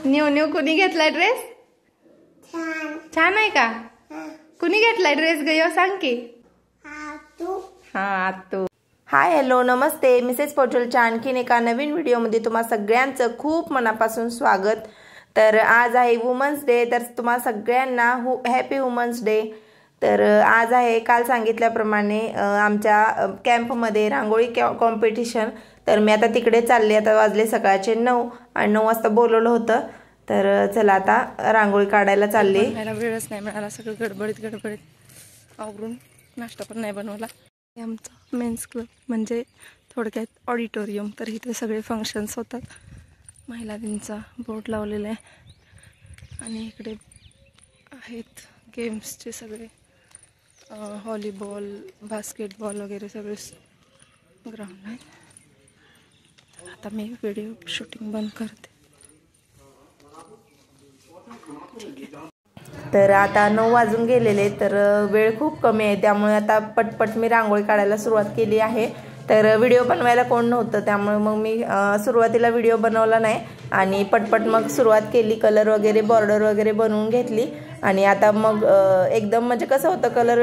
New new कुणी घेतलाय dress? छान आहे का? कुणी घेतलाय ड्रेस गयो सांग की. हा तू. हाय हॅलो नमस्ते. मिसेस पोर्टलच्या आणखीन एका नवीन व्हिडिओमध्ये तुम्हा सगळ्यांचं खूप मनापासून स्वागत. तर आज आहे वुमन्स डे. तर तुम्हा सगळ्यांना हॅपी वुमन्स डे. तर आज आहे काल सांगितल्याप्रमाणे आमच्या कॅम्पमध्ये रांगोळी कॉम्पिटिशन. तर मी आता तिकडे चालले. आता वाजले सकाळचे 9 आणि 9 वाजता बोलवलं होतं. तर चला आता रांगोळी काढायला चालली. मला वेळच नाही मिळाला. सगळं गडबडीत आवरून नाश्ता पण नाही बनवला. आमचा मेन्स क्लब म्हणजे थोडक्यात ऑडिटोरियम. तर इथे सगळे फंक्शन्स होतात. महिला दिनचा बोर्ड लावलेला आहे आणि इकडे आहेत गेम्सचे सगळे व्हॉलीबॉल बास्केटबॉल वगैरे सगळे ग्राउंड आहेत. आता मी व्हिडिओ शूटिंग बंद करते. तर आता 9 वाजून गेलेले. तर वेळ खूप कमी आहे त्यामुळे आता पटपट मी रांगोळी काढायला सुरुवात केली आहे. तर व्हिडिओ बनवायला कोण नव्हतं त्यामुळे मग मी सुरुवातीला व्हिडिओ बनवला नाही आणि पटपट मग सुरुवात केली. कलर वगैरे बॉर्डर वगैरे बनवून घेतली आणि आता मग एकदम म्हणजे कसं होतं कलर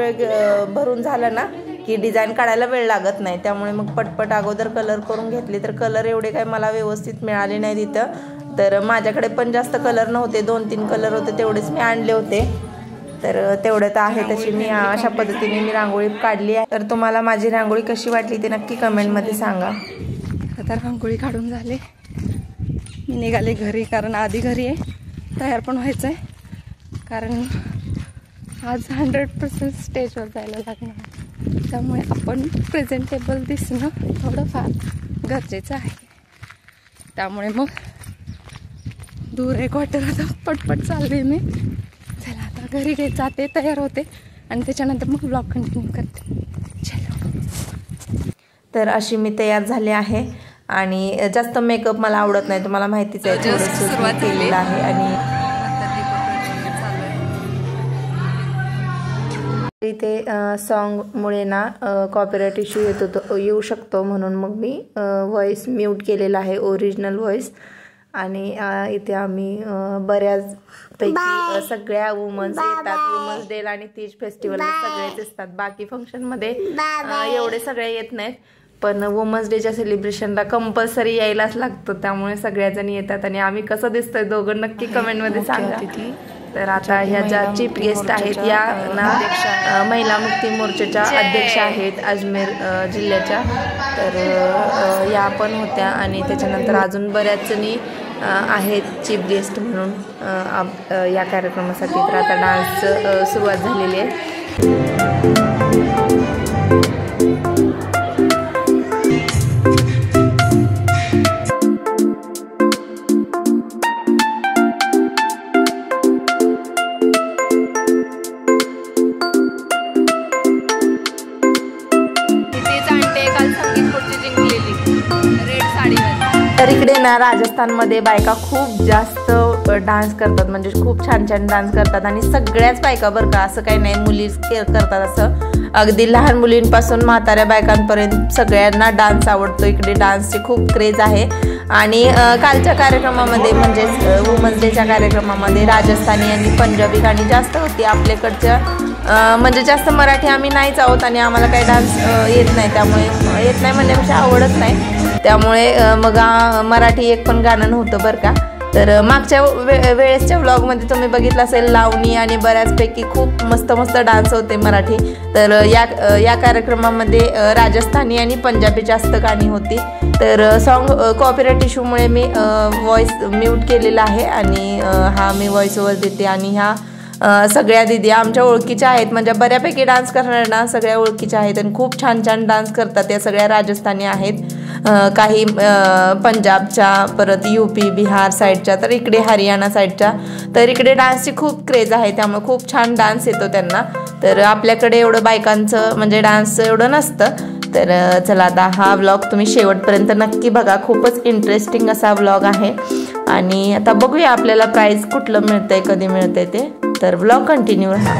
भरून झालं ना की डिझाईन काढायला वेळ लागत नाही. त्यामुळे मग पटपट अगोदर कलर करून घेतले. तर कलर एवढे काय मला व्यवस्थित मिळाले नाही तिथं. तर माझ्याकडे पण जास्त कलर नव्हते. 2-3 कलर होते तेवढेच मी आणले होते. तर तेवढं तर आहे तशी मी अशा पद्धतीने मी रांगोळी काढली आहे. तर तुम्हाला माझी रांगोळी कशी वाटली ते नक्की कमेंटमध्ये सांगा. आता रांगोळी काढून झाले. मी निघाले घरी कारण आधी घरी आहे. तयार पण व्हायचं आहे कारण आज 100% स्टेजवर जायला लागणार. त्यामुळे आपण प्रेझेंटेबल दिसणं थोडंफार गरजेचं आहे. त्यामुळे मग दूर एक क्वार्टर आता पटपट चालले मी. चला आता घरी जाते तयार होते आणि त्याच्यानंतर मग ब्लॉग कंटिन्यू करते. चलो. तर अशी मी तयार झाले आहे आणि जास्त मेकअप मला आवडत नाही तुम्हाला माहितीच आहे. थोडंसं सुरुवात केलेलं आहे आणि इथे सॉन्गमुळे ना कॉपीराइट इश्यू येऊ शकतो म्हणून मग मी व्हॉइस म्यूट केलेला आहे ओरिजिनल व्हॉइस. आणि इथे आम्ही बऱ्याचपैकी सगळ्या वुमन्स येतात. वुमन्स डे आणि तीज फेस्टिवलला सगळेच असतात. बाकी फंक्शनमध्ये एवढे सगळे येत नाहीत पण वुमन्स डेच्या सेलिब्रेशनला कंपल्सरी यायलाच लागतं. त्यामुळे सगळ्याजण येतात आणि आम्ही कसं दिसतोय दोघं नक्की कमेंटमध्ये सांगा. तर आता ह्या ज्या चीफ गेस्ट आहेत या ना महिला मुक्ती मोर्चाच्या अध्यक्ष आहेत अजमेर जिल्ह्याच्या. तर या पण होत्या आणि त्याच्यानंतर अजून बऱ्याच जणी आहेत चीफ गेस्ट म्हणून या कार्यक्रमासाठी. तर आता डान्सचं सुरुवात झालेली आहे. तर इकडे ना राजस्थानमध्ये बायका खूप जास्त डान्स करतात म्हणजे खूप छान छान डान्स करतात आणि सगळ्याच बायका बरं का असं काही नाही मुलीच करतात असं. अगदी लहान मुलींपासून म्हाताऱ्या बायकांपर्यंत सगळ्यांना डान्स आवडतो. इकडे डान्सची खूप क्रेज आहे आणि कालच्या कार्यक्रमामध्ये म्हणजेच वुमन्स डेच्या कार्यक्रमामध्ये राजस्थानी आणि पंजाबी गाणी जास्त होती. आपल्याकडच्या म्हणजे जास्त मराठी आम्ही नाहीच आहोत आणि आम्हाला काही डान्स येत नाही. त्यामुळे येत नाही म्हणण्यापेक्षा आवडत नाही. त्यामुळे मग मराठी एक पण गाणं नव्हतं बरं का. तर मागच्या वेळेसच्या व्लॉगमध्ये तुम्ही बघितलं असेल लावणी आणि बऱ्याचपैकी खूप मस्त मस्त डान्स होते मराठी. तर या कार्यक्रमामध्ये राजस्थानी आणि पंजाबी जास्त गाणी होती. तर सॉन्ग कॉपीराइट इश्यूमुळे मी व्हॉइस म्यूट केलेला आहे आणि हा मी व्हॉइस ओव्हर देते. आणि ह्या सगळ्या दिदी आमच्या ओळखीच्या आहेत म्हणजे बऱ्यापैकी डान्स करणाऱ्या सगळ्या ओळखीच्या आहेत आणि खूप छान छान डान्स करतात. या सगळ्या राजस्थानी आहेत. काही पंजाबच्या परत UP बिहार साईडच्या तर इकडे हरियाणा साईडच्या. तर इकडे डान्सची खूप क्रेज आहे त्यामुळे खूप छान डान्स येतो त्यांना. तर आपल्याकडे एवढं बायकांचं म्हणजे डान्सचं एवढं नसतं. तर चला आता हा व्लॉग तुम्ही शेवटपर्यंत नक्की बघा. खूपच इंटरेस्टिंग असा व्लॉग आहे आणि आता बघूया आपल्याला प्राईज कुठलं मिळतंय कधी मिळतंय ते. तर व्लॉग कंटिन्यू राहा.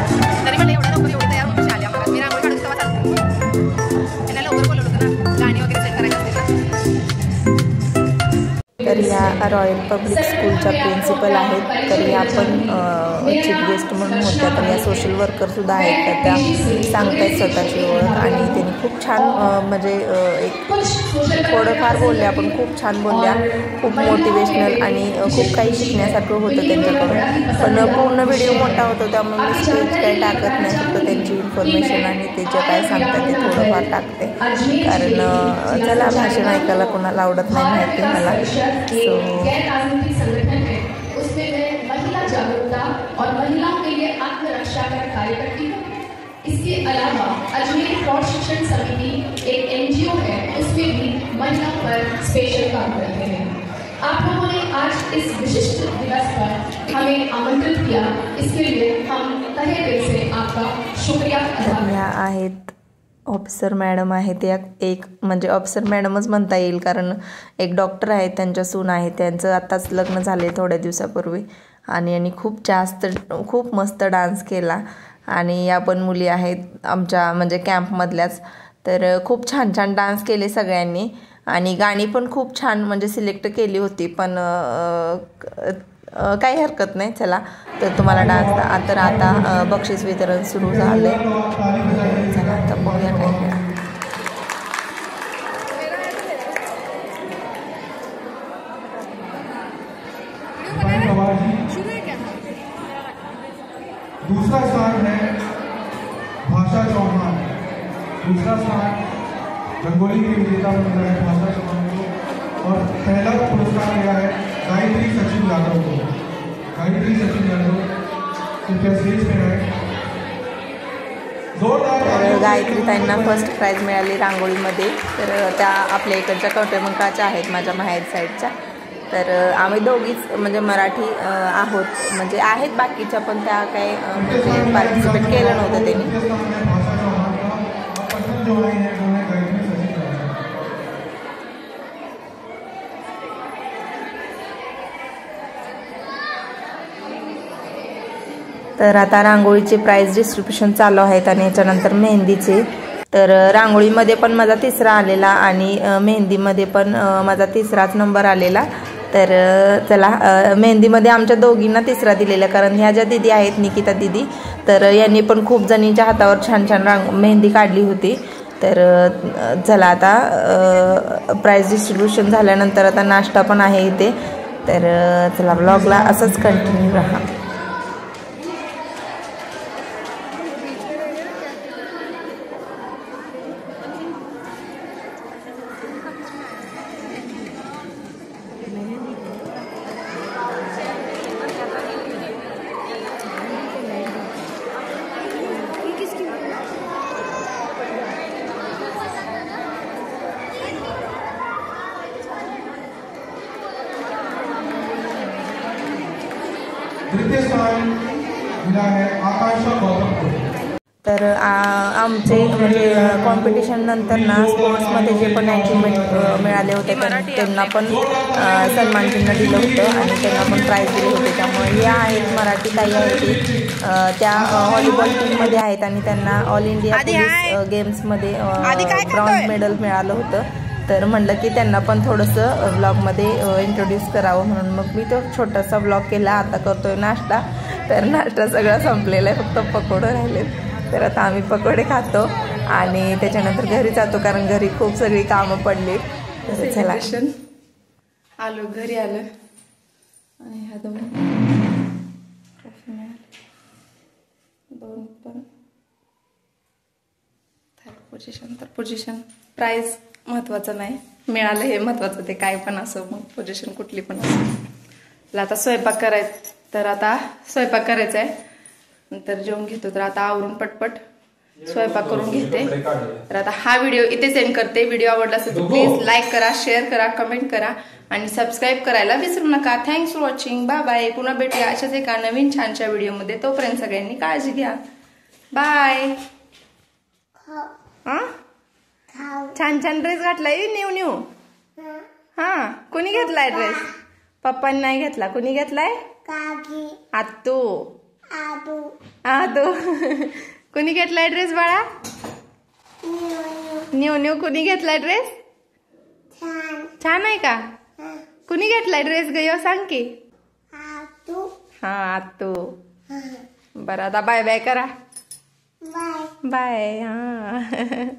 तर या रॉयल पब्लिक स्कूलच्या प्रिन्सिपल आहेत. तर या पण चीफ गेस्ट म्हणून होत्या. तर या सोशल वर्करसुद्धा आहेत. तर त्या सांगतायत स्वतःची ओळख आणि त्यांनी खूप छान म्हणजे एक थोडंफार बोलल्या पण खूप छान बोलल्या. खूप मोटिवेशनल आणि खूप काही शिकण्यासारखं होतं त्यांच्याकडून. पण पूर्ण व्हिडिओ मोठा होतो त्यामुळे मी स्टेज काही टाकत नाही. फक्त त्यांची इन्फॉर्मेशन आणि ते जे काय सांगतात ते थोडंफार टाकते. कारण चला भाषण ऐकायला कोणाला आवडत नाही माहिती मला. राजनीतिक संगठन है उसमें मैं महिला जागरूकता और महिलाओं के लिए आत्मरक्षा का कार्य करती हूँ। इसके अलावा अजमेर प्रौढ़ शिक्षण समिति एक NGO है, उसमें भी महिलाओं पर स्पेशल काम करते हैं। आप लोगों ने आज इस विशिष्ट दिवस पर हमें आमंत्रित किया, इसके लिए हम तहे दिल से आपका शुक्रिया अदा करते हैं। ऑफिसर मॅडम आहे त्या एक म्हणजे ऑफिसर मॅडमच म्हणता येईल कारण एक डॉक्टर आहेत, त्यांच्या सून आहे, त्यांचं आत्ताच लग्न झाले थोड्या दिवसापूर्वी आणि खूप मस्त डान्स केला आणि या पण मुली आहेत आमच्या म्हणजे कॅम्पमधल्याच. तर खूप छान छान डान्स केले सगळ्यांनी आणि गाणी पण खूप छान म्हणजे सिलेक्ट केली होती. पण काही हरकत नाही. चला तर तुम्हाला डान्स तर आता बक्षीस वितरण सुरू झाले. चला आता बघूया काय काय. दूसरा स्थान है भाषा चौहान। दूसरा स्थान रंगोली की विजेता बन रहा है भाषा चौहान को। और पहला पुरस्कार मिला है गायत्री सचिन यादव को। गायत्री सचिन यादव कृपया स्टेज पे आए। तर गायत्री ताईंना फर्स्ट प्राईज मिळाली रांगोळीमध्ये. तर त्या आपल्या इकडच्या कवटेमंकाळच्या आहेत माझ्या माहेर साईडच्या. तर आम्ही दोघीच म्हणजे मराठी आहोत म्हणजे आहेत बाकीच्या पण त्या काही म्हणजे पार्टिसिपेट केलं नव्हतं त्यांनी. तर आता रांगोळीचे प्राइस डिस्ट्रीब्युशन चालू आहेत आणि याच्यानंतर मेहंदीचे. तर रांगोळीमध्ये पण माझा 3रा आलेला आणि मेहंदीमध्ये पण माझा 3राच नंबर आलेला. तर चला मेहंदीमध्ये आमच्या दोघींना 3रा दिलेला कारण ह्या ज्या दिदी आहेत निकिता दिदी तर यांनी पण खूप जणींच्या हातावर छान छान मेहंदी काढली होती. तर चला आता प्राइस डिस्ट्रीब्युशन झाल्यानंतर आता नाश्ता पण आहे इथे. तर चला ब्लॉगला असंच कंटिन्यू राहा. द्वितीय स्थान मिला है आकांक्षा गौतम को। तर आमचे म्हणजे कॉम्पिटिशन नंतर ना स्पोर्ट्समध्ये जे पण अचिव्हमेंट मिळाले होते त्यांना पण सन्मानचिन्ह दिलं होतं आणि त्यांना पण प्राईज दिले होते. त्यामुळे हे आहेत मराठी ताई आहेत त्या व्हॉलीबॉल टीममध्ये आहेत आणि त्यांना ऑल इंडिया पोलीस गेम्समध्ये ब्रॉन्झ मेडल मिळालं होतं. तर म्हणलं की त्यांना पण थोडंसं ब्लॉगमध्ये इंट्रोड्यूस करावं म्हणून मग मी तो छोटासा ब्लॉग केला. आता करतोय नाश्ता. तर नाश्ता सगळा संपलेला आहे, फक्त पकोडे राहिलेत. तर आता आम्ही पकोडे खातो आणि त्याच्यानंतर घरी जातो कारण घरी खूप सगळी कामं पडली. तर चला आलो घरी आलं आणि ह्या दोन पण थर्ड पोझिशन. तर पोझिशन प्राइज महत्वाचं नाही, मिळालं हे महत्वाचं. ते काय पण असो मग पोझिशन कुठली पण असो. आता स्वयंपाक करायचं. तर आता स्वयंपाक करायचा आहे नंतर जेवून घेतो. तर आता आवरून पटपट स्वयंपाक करून घेते. तर आता हा व्हिडिओ इथे सेंड करते. व्हिडिओ आवडला असेल तर प्लीज लाईक करा, शेअर करा, कमेंट करा आणि सबस्क्राईब करायला विसरू नका. Thanks for watching. Bye bye. पुन्हा भेटूया अशाच एका नवीन छानशा व्हिडिओमध्ये. तोपर्यंत सगळ्यांनी काळजी घ्या. बाय. छान छान ड्रेस घातलाय न्यू. हा कोणी घेतलाय ड्रेस? पप्पांनी नाही घेतला. कोणी घेतलाय? आतू. कोणी घेतलाय ड्रेस बाळा? न्यू कोणी घेतलाय ड्रेस? छान आहे का? कुणी घेतलाय ड्रेस ग सांग की. हा आतू. बरं आता बाय बाय करा. बाय. हा